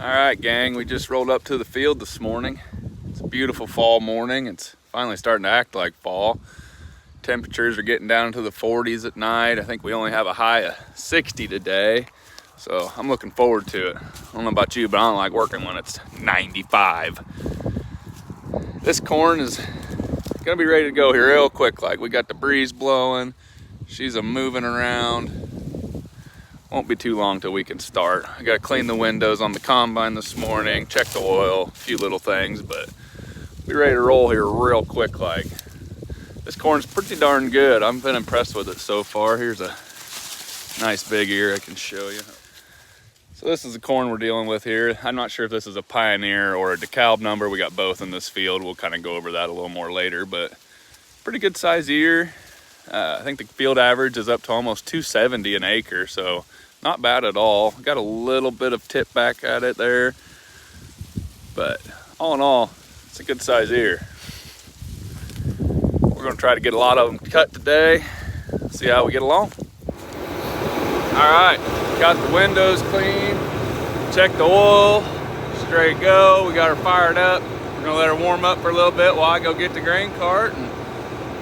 Alright gang, we just rolled up to the field this morning. It's a beautiful fall morning. It's finally starting to act like fall. Temperatures are getting down into the 40s at night. I think we only have a high of 60 today. So I'm looking forward to it. I don't know about you, but I don't like working when it's 95. This corn is gonna be ready to go here real quick. Like, we got the breeze blowing. She's a moving around. Won't be too long till we can start. I gotta clean the windows on the combine this morning, check the oil, a few little things, but be ready to roll here real quick. Like, this corn's pretty darn good. I've been impressed with it so far. Here's a nice big ear I can show you. So this is the corn we're dealing with here. I'm not sure if this is a Pioneer or a Dekalb number. We got both in this field. We'll kind of go over that a little more later, but pretty good size ear. I think the field average is up to almost 270 an acre, so not bad at all. Got a little bit of tip back at it there, but all in all, it's a good size ear. We're gonna try to get a lot of them cut today. See how we get along. All right, got the windows clean, checked the oil, straight go. We got her fired up. We're gonna let her warm up for a little bit while I go get the grain cart, and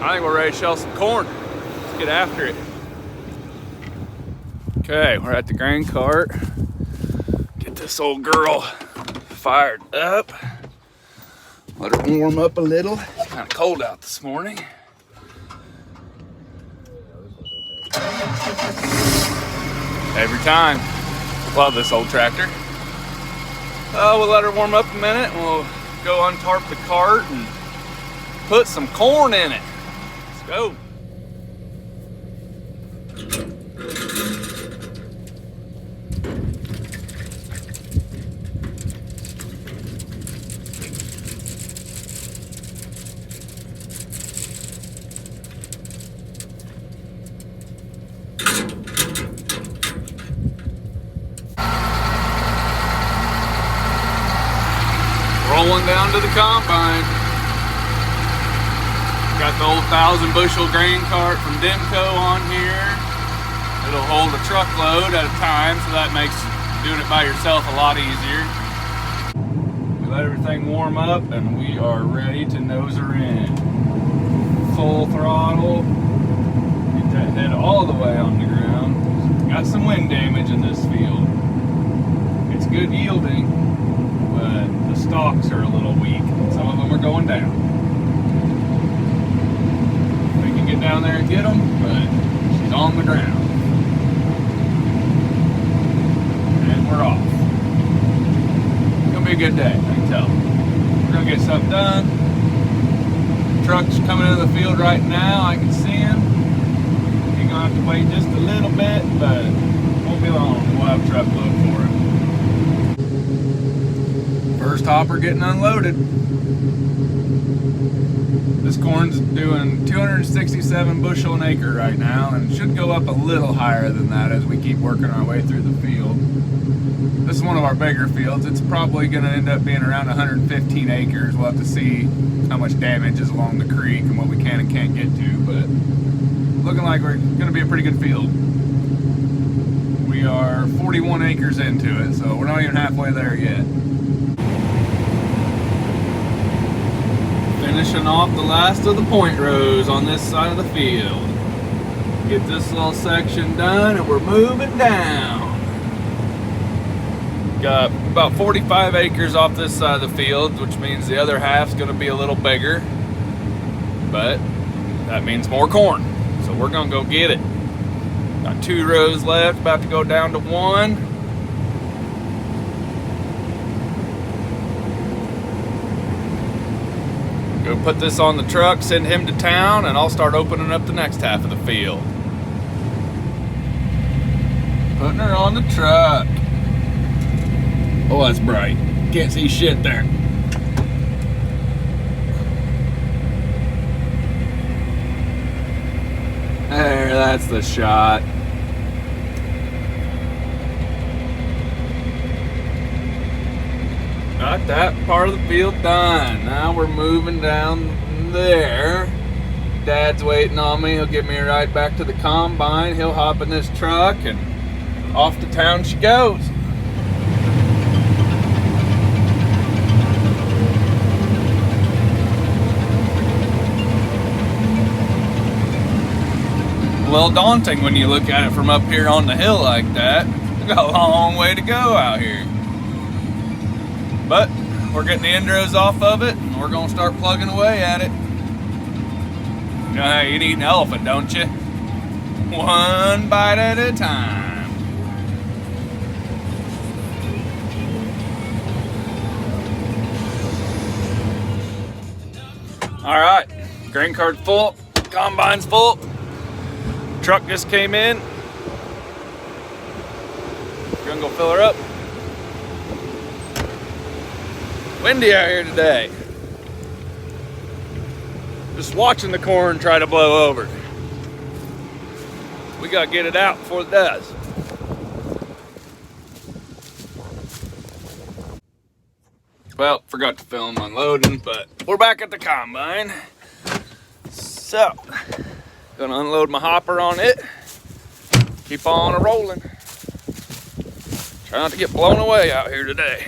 I think we're ready to shell some corn. Let's get after it. Okay, we're at the grain cart. Get this old girl fired up. Let her warm up a little. It's kind of cold out this morning. Every time. Love this old tractor. We'll let her warm up a minute and we'll go untarp the cart and put some corn in it. Let's go. Rolling down to the combine. Got the old 1,000 bushel grain cart from Dekalb on here. It'll hold a truckload at a time, so that makes doing it by yourself a lot easier. We let everything warm up and we are ready to nose her in. Full throttle. Get that head all the way on the ground. Got some wind damage in this field. It's good yielding, but the stalks are a little weak. Some of them are going down. We can get down there and get them, but she's on the ground. And we're off. It's gonna be a good day, I can tell. We're gonna get something done. Truck's coming into the field right now. I can see him. You're gonna have to wait just a little bit, but won't be long. We'll have a truckload for it. First hopper getting unloaded. This corn's doing 267 bushel an acre right now, and it should go up a little higher than that as we keep working our way through the field. This is one of our bigger fields. It's probably going to end up being around 115 acres. We'll have to see how much damage is along the creek and what we can and can't get to, but looking like we're going to be a pretty good field. We are 41 acres into it, so we're not even halfway there yet. Finishing off the last of the point rows on this side of the field. Get this little section done and we're moving down. Got about 45 acres off this side of the field, which means the other half's gonna be a little bigger, but that means more corn. So we're gonna go get it. Got 2 rows left, about to go down to 1. Go put this on the truck, send him to town, and I'll start opening up the next half of the field. Putting her on the truck. Oh, that's bright. Can't see shit there. There, that's the shot. Got that part of the field done. Now we're moving down there. Dad's waiting on me. He'll get me right back to the combine. He'll hop in this truck and off to town she goes. little daunting when you look at it from up here on the hill like that. We've got a long way to go out here. But we're getting the endros off of it, and we're gonna start plugging away at it. You know how you eat an elephant, don't you? One bite at a time. All right, grain cart's full, combine's full. Truck just came in. Gonna go fill her up. Windy out here today. Just watching the corn try to blow over. We gotta get it out before it does. Well, forgot to film unloading, but we're back at the combine. So, gonna unload my hopper on it. Keep on rolling. Try not to get blown away out here today.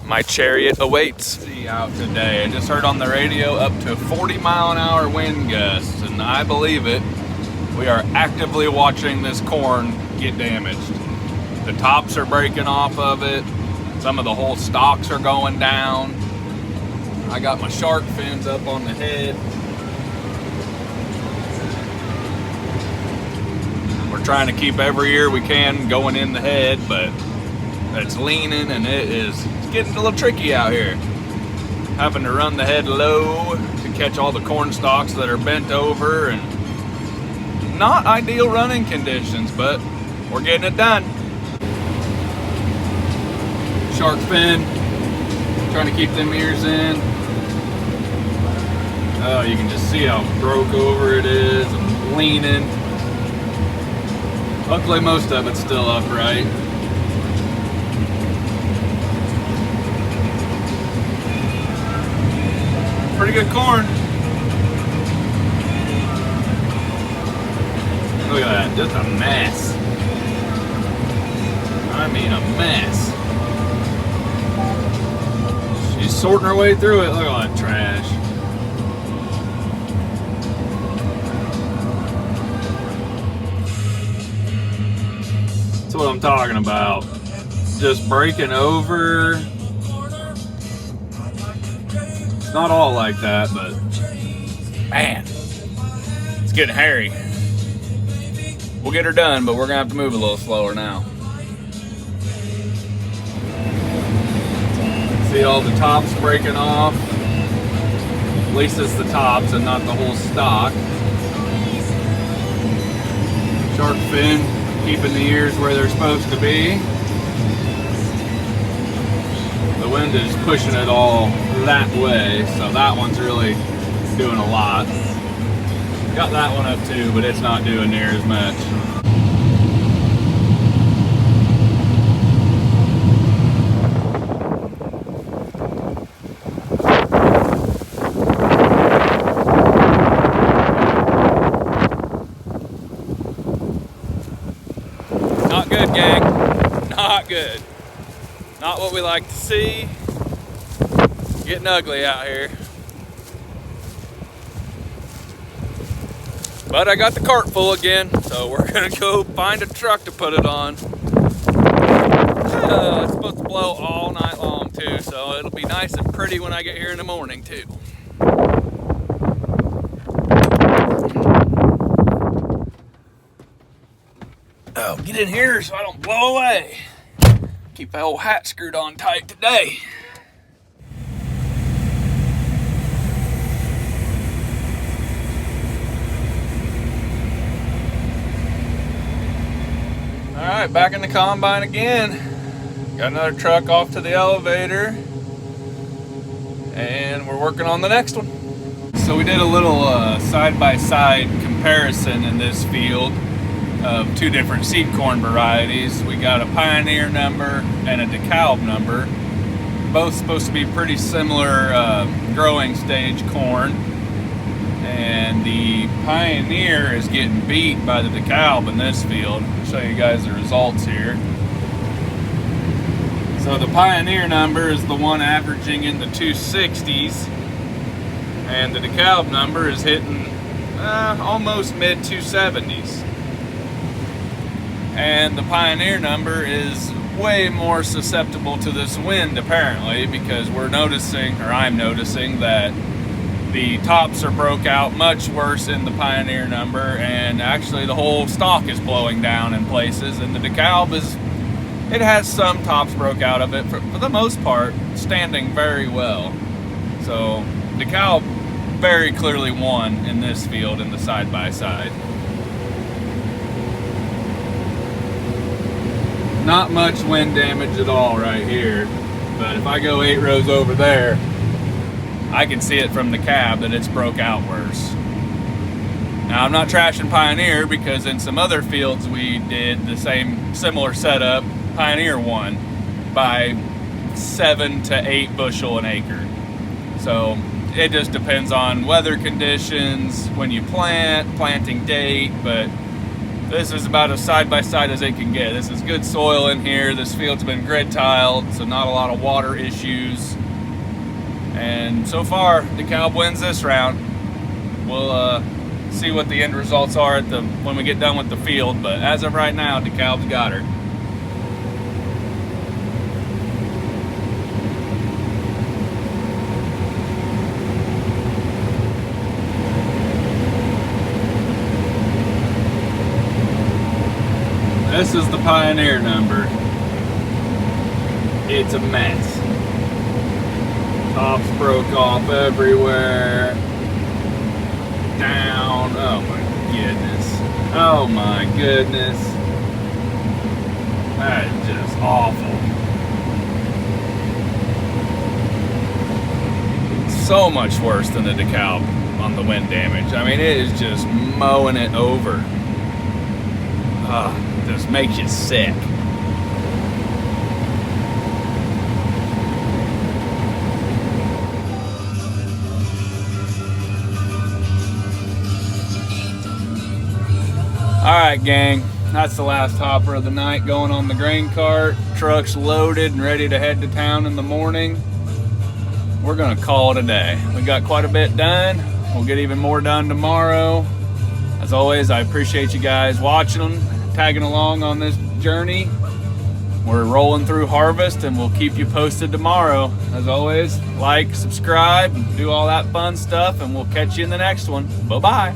My chariot awaits me out today. I just heard on the radio up to 40-mile-an-hour wind gusts, and I believe it. We are actively watching this corn get damaged. The tops are breaking off of it. Some of the whole stalks are going down. I got my shark fins up on the head. We're trying to keep every ear we can going in the head, but it's leaning and it's getting a little tricky out here. Having to run the head low to catch all the corn stalks that are bent over, and not ideal running conditions, but we're getting it done. Shark fin, trying to keep them ears in. Oh, you can just see how broke over it is and leaning. Luckily, most of it's still upright. Pretty good corn. Look at that, just a mess. I mean a mess. She's sorting her way through it. Look at all that trash. That's what I'm talking about. Just breaking over. It's not all like that, but man, it's getting hairy. We'll get her done, but we're gonna have to move a little slower now. See all the tops breaking off? At least it's the tops and not the whole stalk. Shark fin, keeping the ears where they're supposed to be. The wind is pushing it all that way, so that one's really doing a lot. Got that one up too, but it's not doing near as much. Not good, gang. Not good. Not what we like to see. Getting ugly out here. But I got the cart full again, so we're gonna go find a truck to put it on. It's supposed to blow all night long too, so it'll be nice and pretty when I get here in the morning too. Oh, get in here so I don't blow away. Keep that old hat screwed on tight today. All right, back in the combine again. Got another truck off to the elevator, and we're working on the next one. So we did a little side-by-side comparison in this field of two different seed corn varieties. We got a Pioneer number and a Dekalb number. Both supposed to be pretty similar growing stage corn. And the Pioneer is getting beat by the Dekalb in this field. I'll show you guys the results here. So the Pioneer number is the one averaging in the 260s, and the Dekalb number is hitting almost mid 270s. And the Pioneer number is way more susceptible to this wind apparently, because we're noticing, or I'm noticing, that the tops are broke out much worse in the Pioneer number, and actually the whole stalk is blowing down in places, and the Dekalb it has some tops broke out of it, for the most part standing very well. So Dekalb very clearly won in this field in the side-by-side. Not much wind damage at all right here, but if I go 8 rows over there, I can see it from the cab that it's broke out worse. Now I'm not trashing Pioneer, because in some other fields we did the similar setup. Pioneer won by 7 to 8 bushel an acre. So it just depends on weather conditions, when you plant, planting date, but this is about as side-by-side as it can get. This is good soil in here. This field's been grid tiled, so not a lot of water issues. And so far, Dekalb wins this round. We'll see what the end results are when we get done with the field, but as of right now, Dekalb's got her. This is the Pioneer number. It's a mess. Tops broke off everywhere. Down. Oh my goodness. Oh my goodness. That is just awful. So much worse than the Dekalb on the wind damage. I mean, it is just mowing it over. Just makes you sick. Alright gang, that's the last hopper of the night going on the grain cart. Truck's loaded and ready to head to town in the morning. We're gonna call it a day. We got quite a bit done. We'll get even more done tomorrow. As always, I appreciate you guys watching, tagging along on this journey. We're rolling through harvest, and we'll keep you posted tomorrow. As always, like, subscribe, do all that fun stuff, and we'll catch you in the next one. Bye-bye.